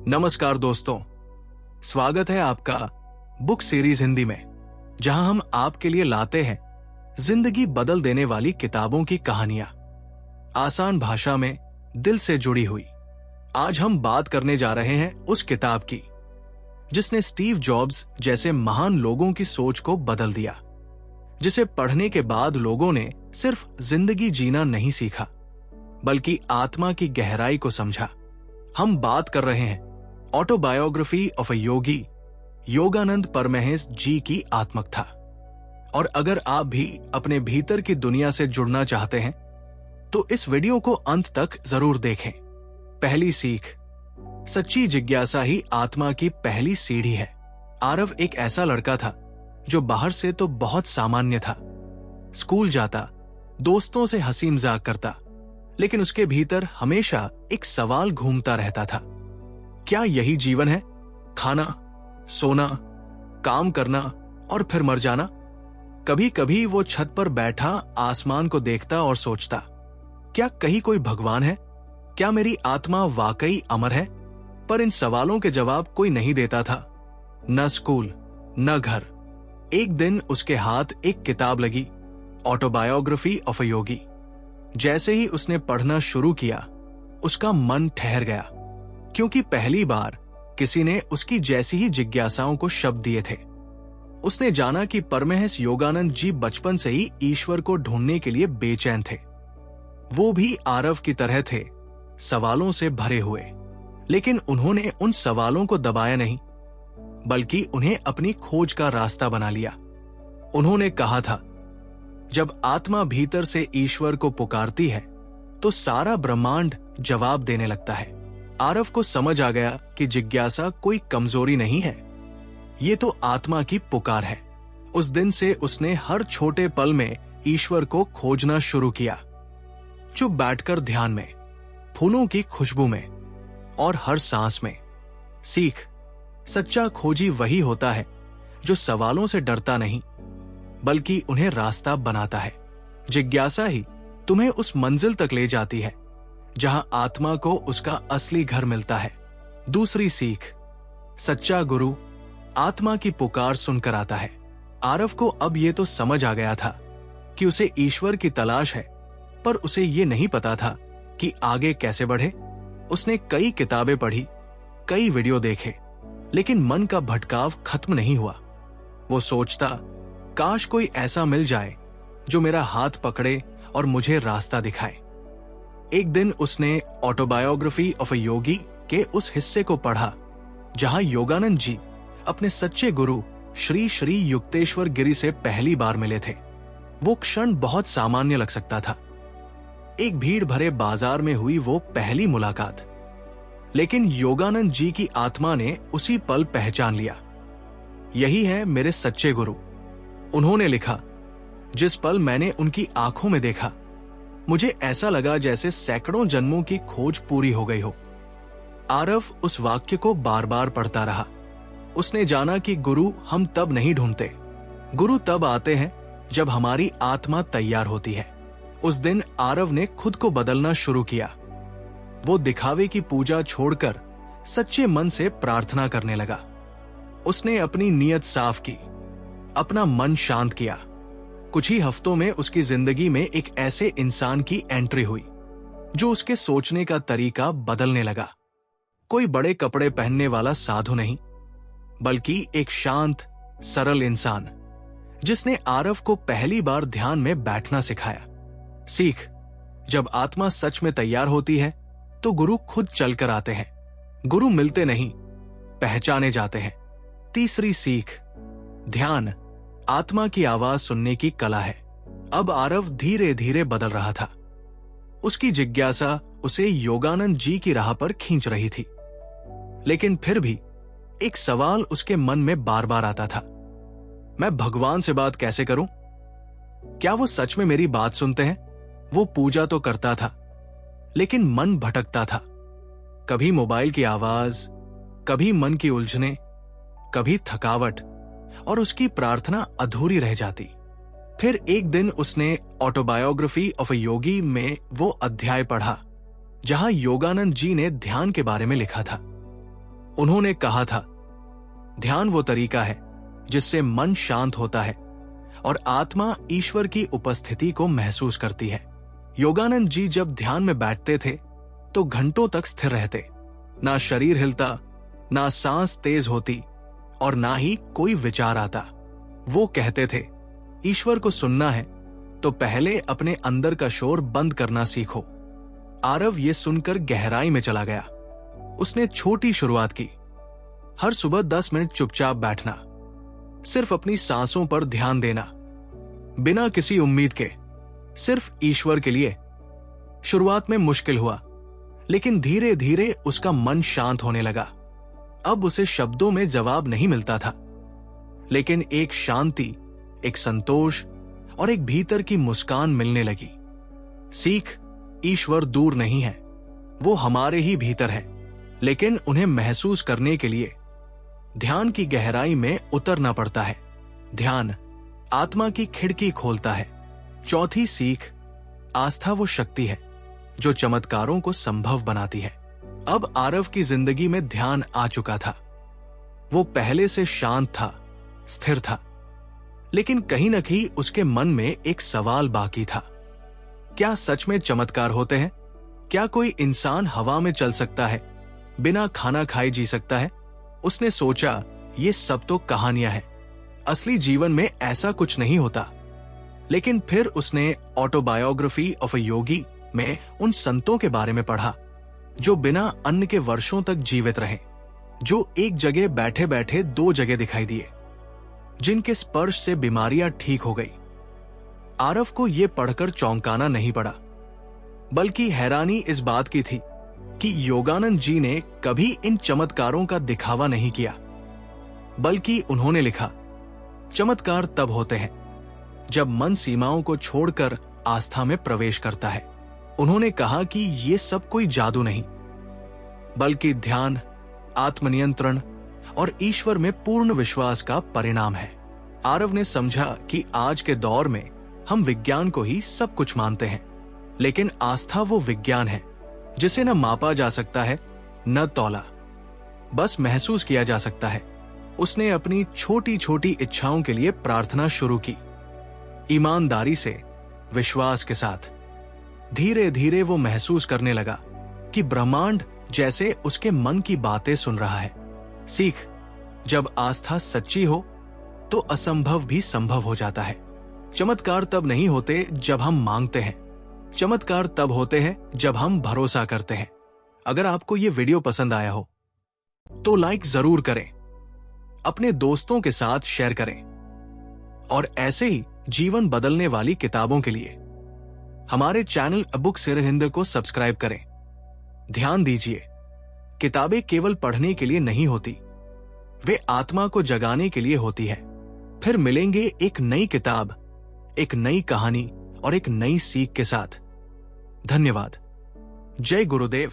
नमस्कार दोस्तों, स्वागत है आपका बुक सीरीज हिंदी में, जहां हम आपके लिए लाते हैं जिंदगी बदल देने वाली किताबों की कहानियां, आसान भाषा में दिल से जुड़ी हुई। आज हम बात करने जा रहे हैं उस किताब की जिसने स्टीव जॉब्स जैसे महान लोगों की सोच को बदल दिया, जिसे पढ़ने के बाद लोगों ने सिर्फ जिंदगी जीना नहीं सीखा बल्कि आत्मा की गहराई को समझा। हम बात कर रहे हैं ऑटोबायोग्राफी ऑफ अ योगी, योगानंद परमहंस जी की आत्मकथा। और अगर आप भी अपने भीतर की दुनिया से जुड़ना चाहते हैं तो इस वीडियो को अंत तक जरूर देखें। पहली सीख, सच्ची जिज्ञासा ही आत्मा की पहली सीढ़ी है। आरव एक ऐसा लड़का था जो बाहर से तो बहुत सामान्य था। स्कूल जाता, दोस्तों से हंसी मजाक करता, लेकिन उसके भीतर हमेशा एक सवाल घूमता रहता था। क्या यही जीवन है? खाना, सोना, काम करना और फिर मर जाना? कभी कभी वो छत पर बैठा आसमान को देखता और सोचता, क्या कहीं कोई भगवान है? क्या मेरी आत्मा वाकई अमर है? पर इन सवालों के जवाब कोई नहीं देता था। न स्कूल, न घर। एक दिन उसके हाथ एक किताब लगी, ऑटोबायोग्राफी ऑफ अ योगी। जैसे ही उसने पढ़ना शुरू किया, उसका मन ठहर गया, क्योंकि पहली बार किसी ने उसकी जैसी ही जिज्ञासाओं को शब्द दिए थे। उसने जाना कि परमहंस योगानंद जी बचपन से ही ईश्वर को ढूंढने के लिए बेचैन थे। वो भी आरव की तरह थे, सवालों से भरे हुए। लेकिन उन्होंने उन सवालों को दबाया नहीं, बल्कि उन्हें अपनी खोज का रास्ता बना लिया। उन्होंने कहा था, जब आत्मा भीतर से ईश्वर को पुकारती है तो सारा ब्रह्मांड जवाब देने लगता है। आरव को समझ आ गया कि जिज्ञासा कोई कमजोरी नहीं है, ये तो आत्मा की पुकार है। उस दिन से उसने हर छोटे पल में ईश्वर को खोजना शुरू किया। चुप बैठकर ध्यान में, फूलों की खुशबू में और हर सांस में। सीख, सच्चा खोजी वही होता है जो सवालों से डरता नहीं बल्कि उन्हें रास्ता बनाता है। जिज्ञासा ही तुम्हें उस मंजिल तक ले जाती है जहां आत्मा को उसका असली घर मिलता है। दूसरी सीख, सच्चा गुरु आत्मा की पुकार सुनकर आता है। आरव को अब ये तो समझ आ गया था कि उसे ईश्वर की तलाश है, पर उसे ये नहीं पता था कि आगे कैसे बढ़े। उसने कई किताबें पढ़ी, कई वीडियो देखे, लेकिन मन का भटकाव खत्म नहीं हुआ। वो सोचता, काश कोई ऐसा मिल जाए जो मेरा हाथ पकड़े और मुझे रास्ता दिखाए। एक दिन उसने ऑटोबायोग्राफी ऑफ अ योगी के उस हिस्से को पढ़ा जहां योगानंद जी अपने सच्चे गुरु श्री श्री युक्तेश्वर गिरी से पहली बार मिले थे। वो क्षण बहुत सामान्य लग सकता था, एक भीड़ भरे बाजार में हुई वो पहली मुलाकात। लेकिन योगानंद जी की आत्मा ने उसी पल पहचान लिया, यही है मेरे सच्चे गुरु। उन्होंने लिखा, जिस पल मैंने उनकी आंखों में देखा, मुझे ऐसा लगा जैसे सैकड़ों जन्मों की खोज पूरी हो गई हो। आरव उस वाक्य को बार बार पढ़ता रहा। उसने जाना कि गुरु हम तब नहीं ढूंढते, गुरु तब आते हैं जब हमारी आत्मा तैयार होती है। उस दिन आरव ने खुद को बदलना शुरू किया। वो दिखावे की पूजा छोड़कर सच्चे मन से प्रार्थना करने लगा। उसने अपनी नीयत साफ की, अपना मन शांत किया। कुछ ही हफ्तों में उसकी जिंदगी में एक ऐसे इंसान की एंट्री हुई जो उसके सोचने का तरीका बदलने लगा। कोई बड़े कपड़े पहनने वाला साधु नहीं, बल्कि एक शांत, सरल इंसान जिसने आरव को पहली बार ध्यान में बैठना सिखाया। सीख, जब आत्मा सच में तैयार होती है तो गुरु खुद चलकर आते हैं। गुरु मिलते नहीं, पहचाने जाते हैं। तीसरी सीख, ध्यान आत्मा की आवाज सुनने की कला है। अब आरव धीरे धीरे बदल रहा था। उसकी जिज्ञासा उसे योगानंद जी की राह पर खींच रही थी, लेकिन फिर भी एक सवाल उसके मन में बार बार आता था, मैं भगवान से बात कैसे करूं? क्या वो सच में मेरी बात सुनते हैं? वो पूजा तो करता था, लेकिन मन भटकता था। कभी मोबाइल की आवाज, कभी मन की उलझने, कभी थकावट, और उसकी प्रार्थना अधूरी रह जाती। फिर एक दिन उसने ऑटोबायोग्राफी ऑफ अ योगी में वो अध्याय पढ़ा जहां योगानंद जी ने ध्यान के बारे में लिखा था। उन्होंने कहा था, ध्यान वो तरीका है जिससे मन शांत होता है और आत्मा ईश्वर की उपस्थिति को महसूस करती है। योगानंद जी जब ध्यान में बैठते थे तो घंटों तक स्थिर रहते। ना शरीर हिलता, ना सांस तेज होती और ना ही कोई विचार आता। वो कहते थे, ईश्वर को सुनना है तो पहले अपने अंदर का शोर बंद करना सीखो। आरव ये सुनकर गहराई में चला गया। उसने छोटी शुरुआत की। हर सुबह 10 मिनट चुपचाप बैठना, सिर्फ अपनी सांसों पर ध्यान देना, बिना किसी उम्मीद के, सिर्फ ईश्वर के लिए। शुरुआत में मुश्किल हुआ, लेकिन धीरे धीरे उसका मन शांत होने लगा। अब उसे शब्दों में जवाब नहीं मिलता था, लेकिन एक शांति, एक संतोष और एक भीतर की मुस्कान मिलने लगी। सीख, ईश्वर दूर नहीं है, वो हमारे ही भीतर है, लेकिन उन्हें महसूस करने के लिए ध्यान की गहराई में उतरना पड़ता है। ध्यान आत्मा की खिड़की खोलता है। चौथी सीख, आस्था वो शक्ति है जो चमत्कारों को संभव बनाती है। अब आरव की जिंदगी में ध्यान आ चुका था। वो पहले से शांत था, स्थिर था, लेकिन कहीं न कहीं उसके मन में एक सवाल बाकी था। क्या सच में चमत्कार होते हैं? क्या कोई इंसान हवा में चल सकता है, बिना खाना खाए जी सकता है? उसने सोचा, ये सब तो कहानियां हैं, असली जीवन में ऐसा कुछ नहीं होता। लेकिन फिर उसने ऑटोबायोग्राफी ऑफ अ योगी में उन संतों के बारे में पढ़ा जो बिना अन्न के वर्षों तक जीवित रहे, जो एक जगह बैठे बैठे 2 जगह दिखाई दिए, जिनके स्पर्श से बीमारियां ठीक हो गई। आरव को यह पढ़कर चौंकाना नहीं पड़ा, बल्कि हैरानी इस बात की थी कि योगानंद जी ने कभी इन चमत्कारों का दिखावा नहीं किया, बल्कि उन्होंने लिखा, चमत्कार तब होते हैं जब मन सीमाओं को छोड़कर आस्था में प्रवेश करता है। उन्होंने कहा कि ये सब कोई जादू नहीं, बल्कि ध्यान, आत्मनियंत्रण और ईश्वर में पूर्ण विश्वास का परिणाम है। आरव ने समझा कि आज के दौर में हम विज्ञान को ही सब कुछ मानते हैं, लेकिन आस्था वो विज्ञान है जिसे न मापा जा सकता है, न तौला, बस महसूस किया जा सकता है। उसने अपनी छोटी छोटी इच्छाओं के लिए प्रार्थना शुरू की, ईमानदारी से, विश्वास के साथ। धीरे धीरे वो महसूस करने लगा कि ब्रह्मांड जैसे उसके मन की बातें सुन रहा है। सीख, जब आस्था सच्ची हो तो असंभव भी संभव हो जाता है। चमत्कार तब नहीं होते जब हम मांगते हैं, चमत्कार तब होते हैं जब हम भरोसा करते हैं। अगर आपको ये वीडियो पसंद आया हो तो लाइक जरूर करें, अपने दोस्तों के साथ शेयर करें और ऐसे ही जीवन बदलने वाली किताबों के लिए हमारे channel a book series Hindi को सब्सक्राइब करें। ध्यान दीजिए, किताबें केवल पढ़ने के लिए नहीं होती, वे आत्मा को जगाने के लिए होती है। फिर मिलेंगे एक नई किताब, एक नई कहानी और एक नई सीख के साथ। धन्यवाद। जय गुरुदेव।